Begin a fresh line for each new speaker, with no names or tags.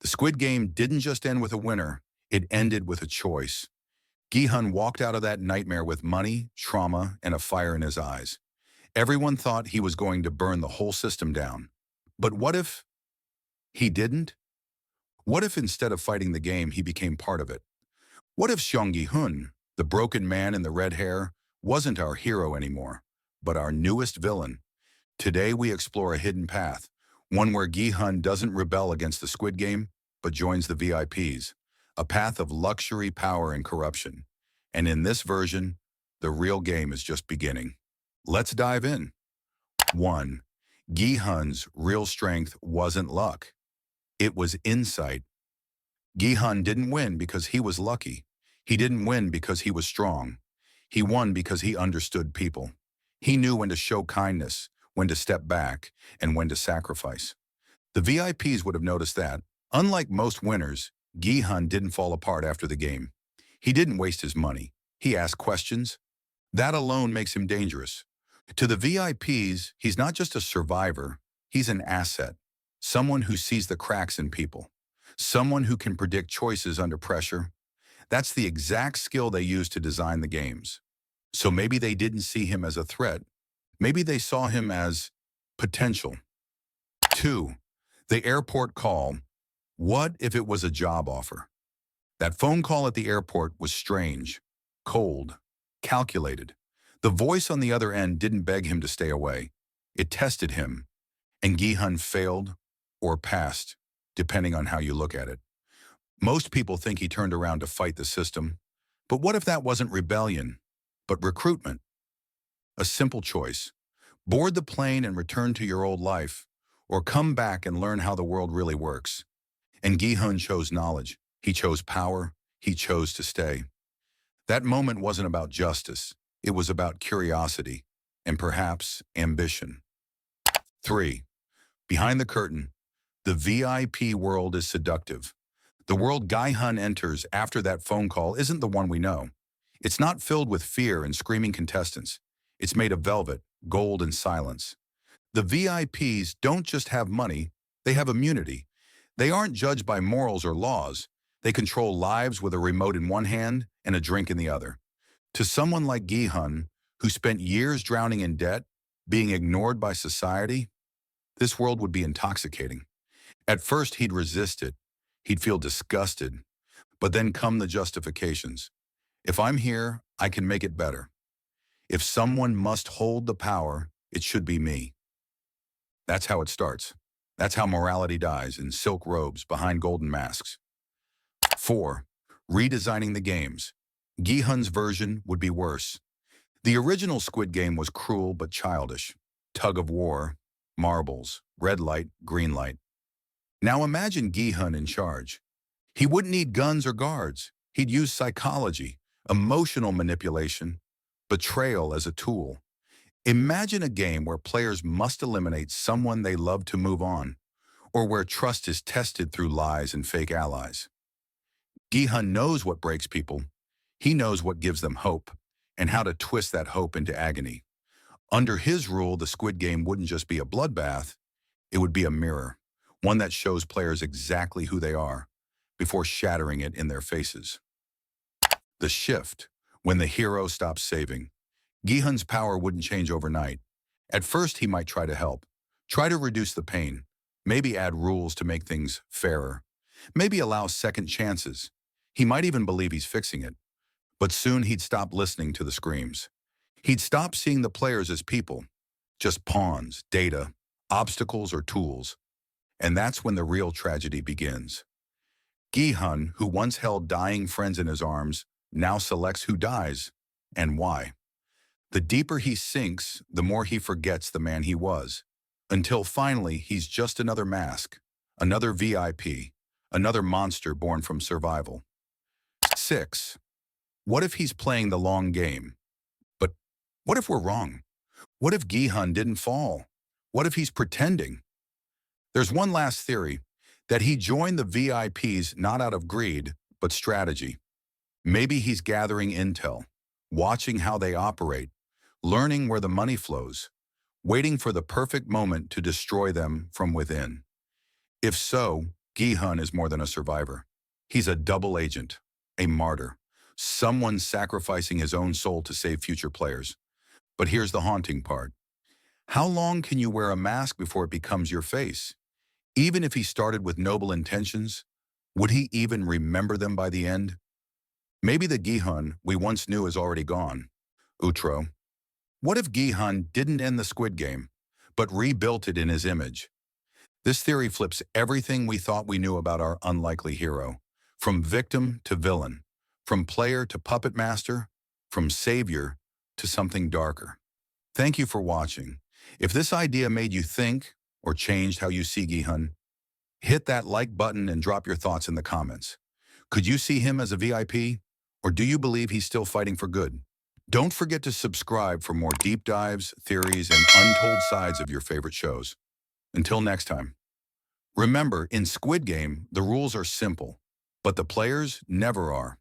The Squid Game didn't just end with a winner, it ended with a choice. Gi-hun walked out of that nightmare with money, trauma, and a fire in his eyes. Everyone thought he was going to burn the whole system down. But what if he didn't? What if instead of fighting the game, he became part of it? What if Seong Gi-hun, the broken man in the red hair, wasn't our hero anymore, but our newest villain? Today we explore a hidden path, one where Gi-hun doesn't rebel against the Squid Game, but joins the VIPs, a path of luxury, power, and corruption. And in this version, the real game is just beginning. Let's dive in. 1. Gi-hun's real strength wasn't luck. It was insight. Gi-hun didn't win because he was lucky. He didn't win because he was strong. He won because he understood people. He knew when to show kindness, when to step back, and when to sacrifice. The VIPs would have noticed that, unlike most winners, Gi-hun didn't fall apart after the game. He didn't waste his money. He asked questions. That alone makes him dangerous. To the VIPs, he's not just a survivor, he's an asset. Someone who sees the cracks in people. Someone who can predict choices under pressure. That's the exact skill they use to design the games. So maybe they didn't see him as a threat. Maybe they saw him as potential. 2. The airport call. What if it was a job offer? That phone call at the airport was strange, cold, calculated. The voice on the other end didn't beg him to stay away. It tested him, and Gi-hun failed or passed, depending on how you look at it. Most people think he turned around to fight the system, but what if that wasn't rebellion, but recruitment? A simple choice. Board the plane and return to your old life, or come back and learn how the world really works. And Gi-hun chose knowledge. He chose power. He chose to stay. That moment wasn't about justice. It was about curiosity and perhaps ambition. 3. Behind the curtain, the VIP world is seductive. The world Gi-hun enters after that phone call isn't the one we know. It's not filled with fear and screaming contestants. It's made of velvet, gold, and silence. The VIPs don't just have money, they have immunity. They aren't judged by morals or laws. They control lives with a remote in one hand and a drink in the other. To someone like Gi-hun, who spent years drowning in debt, being ignored by society, this world would be intoxicating. At first, he'd resist it. He'd feel disgusted. But then come the justifications. If I'm here, I can make it better. If someone must hold the power, it should be me. That's how it starts. That's how morality dies, in silk robes behind golden masks. 4. Redesigning the games. Gi-hun's version would be worse. The original Squid Game was cruel but childish. Tug of war, marbles, red light, green light. Now imagine Gi-hun in charge. He wouldn't need guns or guards. He'd use psychology, emotional manipulation, betrayal as a tool. Imagine a game where players must eliminate someone they love to move on, or where trust is tested through lies and fake allies. Gi-hun knows what breaks people. He knows what gives them hope, and how to twist that hope into agony. Under his rule, the Squid Game wouldn't just be a bloodbath, it would be a mirror, one that shows players exactly who they are, before shattering it in their faces. The shift, when the hero stops saving. Gi-hun's power wouldn't change overnight. At first, he might try to help, try to reduce the pain, maybe add rules to make things fairer, maybe allow second chances. He might even believe he's fixing it. But soon he'd stop listening to the screams. He'd stop seeing the players as people, just pawns, data, obstacles, or tools. And that's when the real tragedy begins. Gi-hun, who once held dying friends in his arms, now selects who dies and why. The deeper he sinks, the more he forgets the man he was, until finally he's just another mask, another VIP, another monster born from survival. 6. What if he's playing the long game? But what if we're wrong? What if Gi-hun didn't fall? What if he's pretending? There's one last theory, that he joined the VIPs not out of greed, but strategy. Maybe he's gathering intel, watching how they operate, learning where the money flows, waiting for the perfect moment to destroy them from within. If so, Gi-hun is more than a survivor. He's a double agent, a martyr, someone sacrificing his own soul to save future players. But here's the haunting part. How long can you wear a mask before it becomes your face? Even if he started with noble intentions, would he even remember them by the end? Maybe the Gi-hun we once knew is already gone. Outro. What if Gi-hun didn't end the Squid Game, but rebuilt it in his image? This theory flips everything we thought we knew about our unlikely hero, from victim to villain, from player to puppet master, from savior to something darker. Thank you for watching. If this idea made you think or changed how you see Gi-hun, hit that like button and drop your thoughts in the comments. Could you see him as a VIP, or do you believe he's still fighting for good? Don't forget to subscribe for more deep dives, theories, and untold sides of your favorite shows. Until next time. Remember, in Squid Game, the rules are simple, but the players never are.